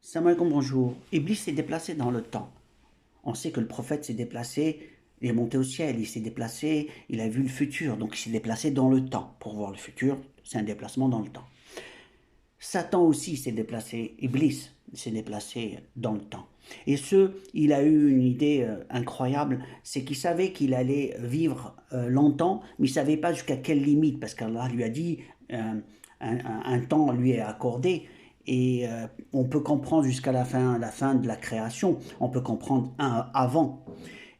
Salam alaikum, bonjour. Iblis s'est déplacé dans le temps. On sait que le prophète s'est déplacé, il est monté au ciel, il s'est déplacé, il a vu le futur, donc il s'est déplacé dans le temps. Pour voir le futur, c'est un déplacement dans le temps. Satan aussi s'est déplacé, Iblis s'est déplacé dans le temps. Et il a eu une idée incroyable, c'est qu'il savait qu'il allait vivre longtemps, mais il ne savait pas jusqu'à quelle limite, parce qu'Allah lui a dit, un temps lui est accordé, et on peut comprendre jusqu'à la fin de la création, on peut comprendre avant.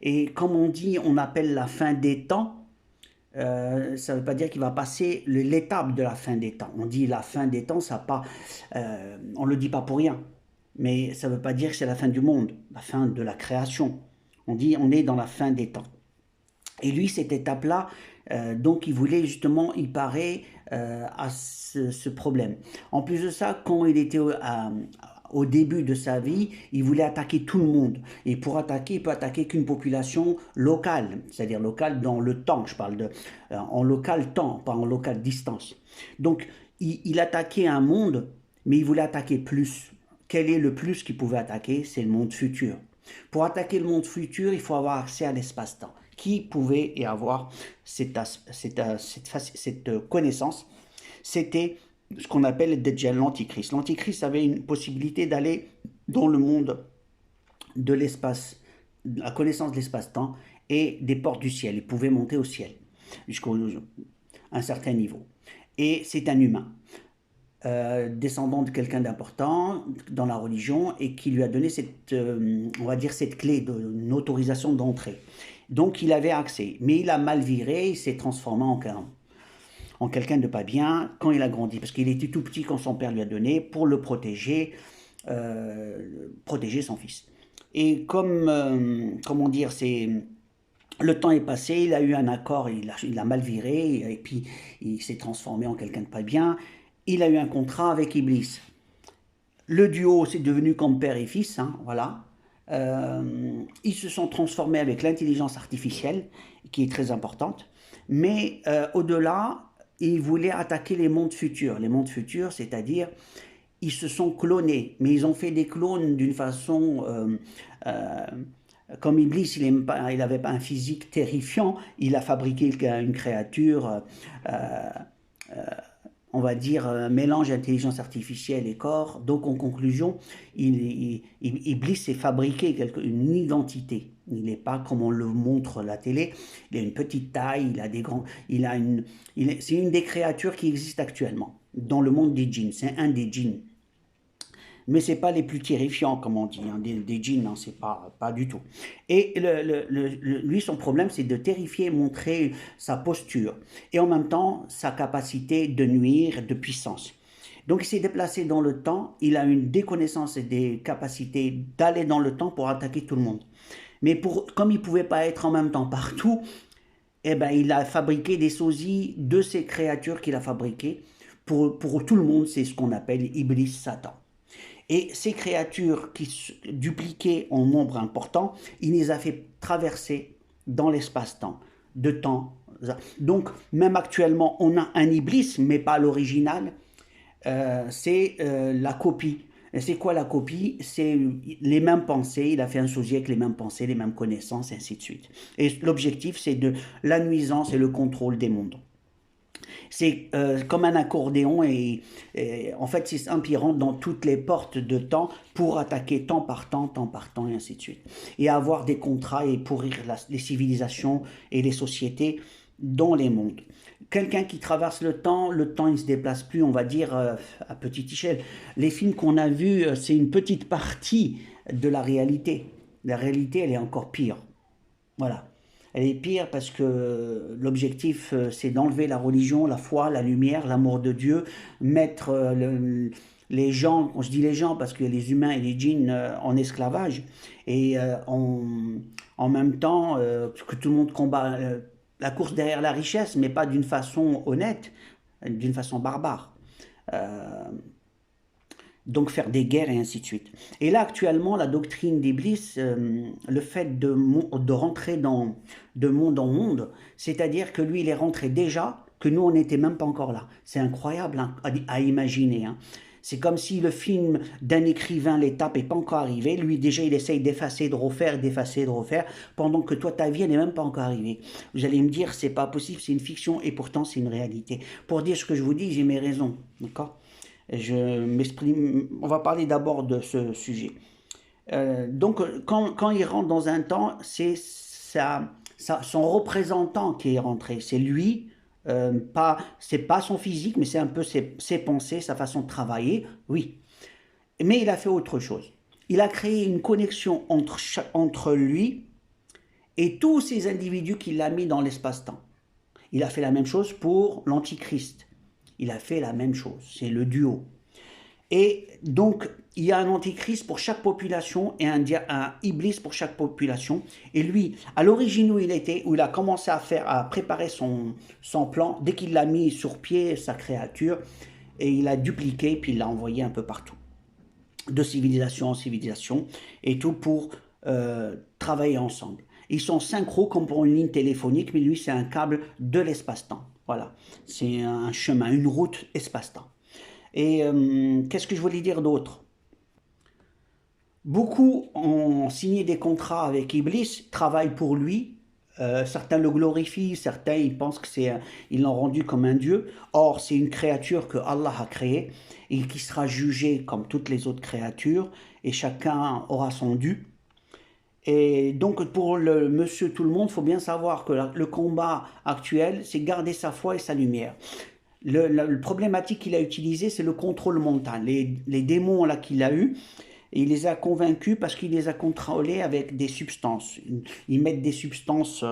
Et comme on dit, on appelle la fin des temps, ça ne veut pas dire qu'il va passer l'étape de la fin des temps. On dit la fin des temps, ça pas, on ne le dit pas pour rien. Mais ça ne veut pas dire que c'est la fin du monde, la fin de la création. On dit on est dans la fin des temps. Et lui, cette étape-là, donc il voulait justement y parer à ce problème. En plus de ça, quand il était au début de sa vie, il voulait attaquer tout le monde. Et pour attaquer, il peut attaquer qu'une population locale, c'est-à-dire locale dans le temps. Je parle en local temps, pas en local distance. Donc, il attaquait un monde, mais il voulait attaquer plus. Quel est le plus qu'il pouvait attaquer? C'est le monde futur. Pour attaquer le monde futur, il faut avoir accès à l'espace-temps. Qui pouvait y avoir cette connaissance? C'était ce qu'on appelle le Dajjal, l'Antichrist. L'Antichrist avait une possibilité d'aller dans le monde de l'espace, la connaissance de l'espace-temps et des portes du ciel. Il pouvait monter au ciel jusqu'à un certain niveau. Et c'est un humain. Descendant de quelqu'un d'important dans la religion et qui lui a donné on va dire cette clé d'une autorisation d'entrée. Donc il avait accès, mais il a mal viré, il s'est transformé en quelqu'un de pas bien quand il a grandi, parce qu'il était tout petit quand son père lui a donné pour le protéger, protéger son fils. Et comment dire, le temps est passé, il a eu un accord, il a mal viré, et puis il s'est transformé en quelqu'un de pas bien. Il a eu un contrat avec Iblis. Le duo, c'est devenu comme père et fils, hein, voilà. Ils se sont transformés avec l'intelligence artificielle, qui est très importante. Mais au-delà, ils voulaient attaquer les mondes futurs. Les mondes futurs, c'est-à-dire, ils se sont clonés, mais ils ont fait des clones d'une façon... euh, comme Iblis, il n'avait pas un physique terrifiant, il a fabriqué une créature... on va dire, un mélange intelligence artificielle et corps. Donc, en conclusion, Iblis s'est fabriqué une identité. Il n'est pas comme on le montre la télé. Il a une petite taille, il a des grands... c'est une des créatures qui existent actuellement dans le monde des djinns. C'est un des djinns. Mais ce n'est pas les plus terrifiants, comme on dit, hein, des djinns, non, c'est pas du tout. Et lui, son problème, c'est de terrifier, montrer sa posture, et en même temps, sa capacité de nuire, de puissance. Donc il s'est déplacé dans le temps, il a une déconnaissance et des capacités d'aller dans le temps pour attaquer tout le monde. Mais comme il ne pouvait pas être en même temps partout, eh ben, il a fabriqué des sosies de ces créatures qu'il a fabriquées. Pour tout le monde, c'est ce qu'on appelle Iblis Satan. Et ces créatures qui dupliquaient en nombre important, il les a fait traverser dans l'espace-temps, de temps. Donc, même actuellement, on a un Iblis, mais pas l'original. C'est la copie. Et c'est quoi la copie? C'est les mêmes pensées. Il a fait un sosie avec les mêmes pensées, les mêmes connaissances, et ainsi de suite. Et l'objectif, c'est de la nuisance et le contrôle des mondes. C'est comme un accordéon et en fait c'est simple, il rentre dans toutes les portes de temps pour attaquer temps par temps et ainsi de suite. Et avoir des contrats et pourrir les civilisations et les sociétés dans les mondes. Quelqu'un qui traverse le temps il ne se déplace plus, on va dire, à petite échelle. Les films qu'on a vus, c'est une petite partie de la réalité. La réalité, elle est encore pire. Voilà. Elle est pire parce que l'objectif, c'est d'enlever la religion, la foi, la lumière, l'amour de Dieu, mettre les gens, quand je dis les gens, parce que les humains et les djinns en esclavage, et en même temps que tout le monde combat la course derrière la richesse, mais pas d'une façon honnête, d'une façon barbare. Euh, donc faire des guerres et ainsi de suite. Et là, actuellement, la doctrine d'Iblis, le fait de rentrer de monde en monde, c'est-à-dire que lui, il est rentré déjà, que nous, on n'était même pas encore là. C'est incroyable hein, à imaginer. Hein. C'est comme si le film d'un écrivain, l'étape n'est pas encore arrivée. Lui, déjà, il essaye d'effacer, de refaire, d'effacer, de refaire, pendant que toi, ta vie, elle n'est même pas encore arrivée. Vous allez me dire, c'est pas possible, c'est une fiction, et pourtant, c'est une réalité. Pour dire ce que je vous dis, j'ai mes raisons, d'accord? Je m'exprime, on va parler d'abord de ce sujet. Donc, quand il rentre dans un temps, c'est son représentant qui est rentré. C'est lui, c'est pas son physique, mais c'est un peu ses pensées, sa façon de travailler, oui. Mais il a fait autre chose. Il a créé une connexion entre lui et tous ces individus qu'il a mis dans l'espace-temps. Il a fait la même chose pour l'Antichrist. Il a fait la même chose, c'est le duo. Et donc, il y a un antichrist pour chaque population et un iblis pour chaque population. Et lui, à l'origine où il a commencé à préparer son plan, dès qu'il l'a mis sur pied, sa créature, et il a dupliqué, puis il l'a envoyé un peu partout, de civilisation en civilisation, et tout pour travailler ensemble. Ils sont synchro comme pour une ligne téléphonique, mais lui, c'est un câble de l'espace-temps. Voilà, c'est un chemin, une route espace-temps. Et qu'est-ce que je voulais dire d'autre? Beaucoup ont signé des contrats avec Iblis, travaillent pour lui. Certains le glorifient, certains ils pensent ils l'ont rendu comme un dieu. Or, c'est une créature que Allah a créée et qui sera jugée comme toutes les autres créatures et chacun aura son dû. Et donc, pour le monsieur tout le monde, il faut bien savoir que le combat actuel, c'est garder sa foi et sa lumière. Le problématique qu'il a utilisé, c'est le contrôle mental. Les démons là qu'il a eu, il les a convaincus parce qu'il les a contrôlés avec des substances. Ils mettent des substances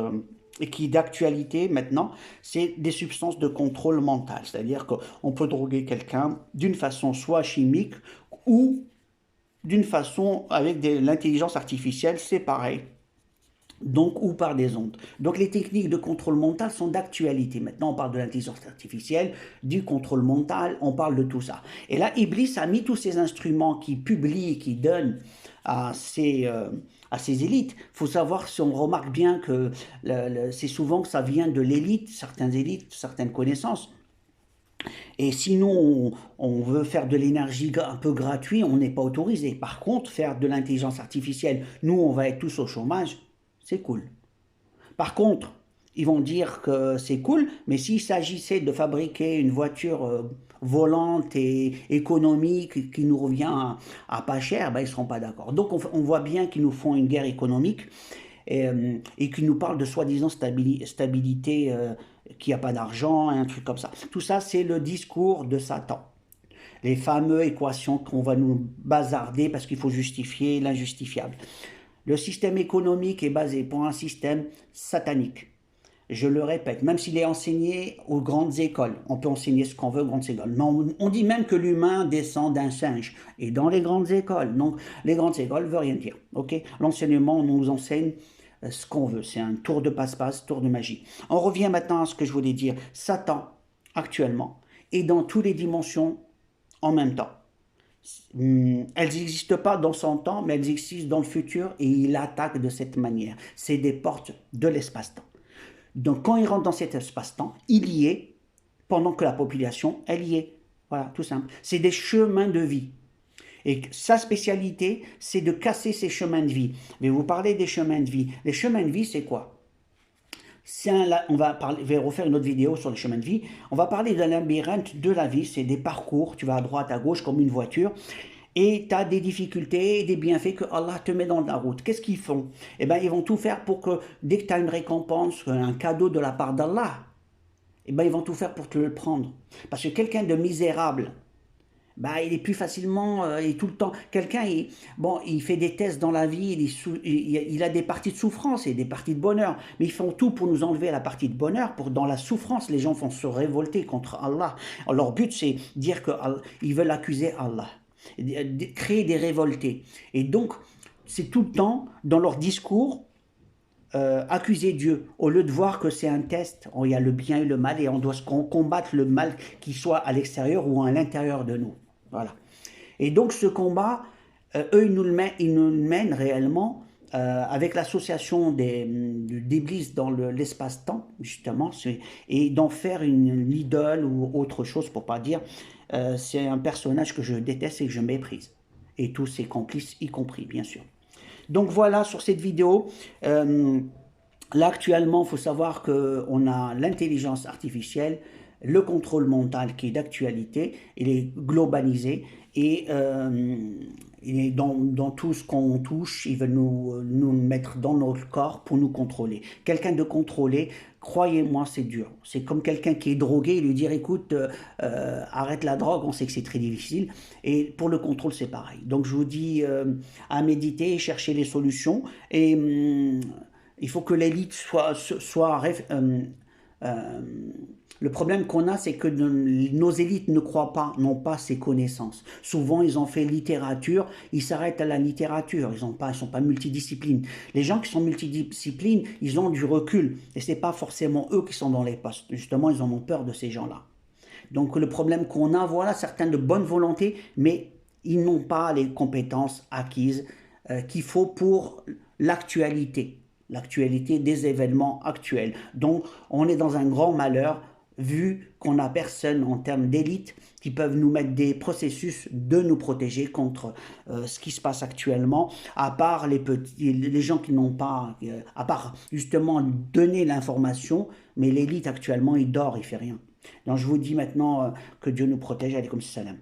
et qui d'actualité maintenant, c'est des substances de contrôle mental. C'est-à-dire qu'on peut droguer quelqu'un d'une façon soit chimique ou d'une façon avec l'intelligence artificielle, c'est pareil. Donc, ou par des ondes. Donc, les techniques de contrôle mental sont d'actualité. Maintenant, on parle de l'intelligence artificielle, du contrôle mental, on parle de tout ça. Et là, Iblis a mis tous ces instruments qu'il publie, qu'il donne à ses élites. Il faut savoir, si on remarque bien que c'est souvent que ça vient de l'élite, certaines élites, certaines connaissances. Et sinon, on veut faire de l'énergie un peu gratuite, on n'est pas autorisé. Par contre, faire de l'intelligence artificielle, nous, on va être tous au chômage, c'est cool. Par contre, ils vont dire que c'est cool, mais s'il s'agissait de fabriquer une voiture volante et économique qui nous revient à pas cher, ben, ils ne seront pas d'accord. Donc on voit bien qu'ils nous font une guerre économique et qu'ils nous parlent de soi-disant stabilité, qu'il n'y a pas d'argent, un truc comme ça. Tout ça, c'est le discours de Satan. Les fameuses équations qu'on va nous bazarder parce qu'il faut justifier l'injustifiable. Le système économique est basé pour un système satanique. Je le répète, même s'il est enseigné aux grandes écoles, on peut enseigner ce qu'on veut aux grandes écoles, mais on dit même que l'humain descend d'un singe, et dans les grandes écoles. Donc, les grandes écoles ne veulent rien dire. Okay, l'enseignement, on nous enseigne ce qu'on veut, c'est un tour de passe-passe, tour de magie. On revient maintenant à ce que je voulais dire. Satan, actuellement, est dans toutes les dimensions en même temps. Elles n'existent pas dans son temps, mais elles existent dans le futur et il attaque de cette manière. C'est des portes de l'espace-temps. Donc quand il rentre dans cet espace-temps, il y est, pendant que la population, elle y est. Voilà, tout simple. C'est des chemins de vie. Et sa spécialité, c'est de casser ces chemins de vie. Je vais vous parler des chemins de vie. Les chemins de vie, c'est quoi? On va refaire une autre vidéo sur les chemins de vie. On va parler d'un labyrinthe de la vie. C'est des parcours. Tu vas à droite, à gauche, comme une voiture. Et tu as des difficultés et des bienfaits que Allah te met dans la route. Qu'est-ce qu'ils font? Eh bien, ils vont tout faire pour que, dès que tu as une récompense, un cadeau de la part d'Allah, eh bien, ils vont tout faire pour te le prendre. Parce que quelqu'un de misérable, bah, il est plus facilement, et tout le temps, quelqu'un, il fait des tests dans la vie, il a des parties de souffrance et des parties de bonheur, mais ils font tout pour nous enlever la partie de bonheur, dans la souffrance, les gens vont se révolter contre Allah. Alors, leur but, c'est dire qu'ils veulent accuser Allah, créer des révoltés. Et donc, c'est tout le temps, dans leur discours, accuser Dieu, au lieu de voir que c'est un test, il y a le bien et le mal, et on doit combattre le mal, qu'il soit à l'extérieur ou à l'intérieur de nous. Voilà. Et donc ce combat, eux, ils nous le mènent réellement avec l'association d'Iblis dans l'espace-temps, justement, et d'en faire une idole ou autre chose, pour pas dire, c'est un personnage que je déteste et que je méprise. Et tous ses complices y compris, bien sûr. Donc voilà sur cette vidéo. Là, actuellement, il faut savoir qu'on a l'intelligence artificielle, le contrôle mental qui est d'actualité, il est globalisé et il est dans tout ce qu'on touche, il veut nous mettre dans notre corps pour nous contrôler. Quelqu'un de contrôlé, croyez-moi, c'est dur. C'est comme quelqu'un qui est drogué et lui dire, écoute, arrête la drogue, on sait que c'est très difficile. Et pour le contrôle, c'est pareil. Donc je vous dis à méditer, chercher les solutions et il faut que l'élite soit euh, le problème qu'on a, c'est que nos élites ne croient pas, n'ont pas ces connaissances. Souvent, ils ont fait littérature, ils s'arrêtent à la littérature, ils sont pas multidisciplines. Les gens qui sont multidisciplines, ils ont du recul, et c'est pas forcément eux qui sont dans les postes. Justement, ils en ont peur de ces gens-là. Donc le problème qu'on a, voilà, certains de bonne volonté, mais ils n'ont pas les compétences acquises qu'il faut pour l'actualité des événements actuels. Donc on est dans un grand malheur vu qu'on n'a personne en termes d'élite qui peuvent nous mettre des processus de nous protéger contre ce qui se passe actuellement, à part les gens qui n'ont pas, à part justement donner l'information, mais l'élite actuellement, il dort, il fait rien. Donc je vous dis maintenant que Dieu nous protège, allez comme salam.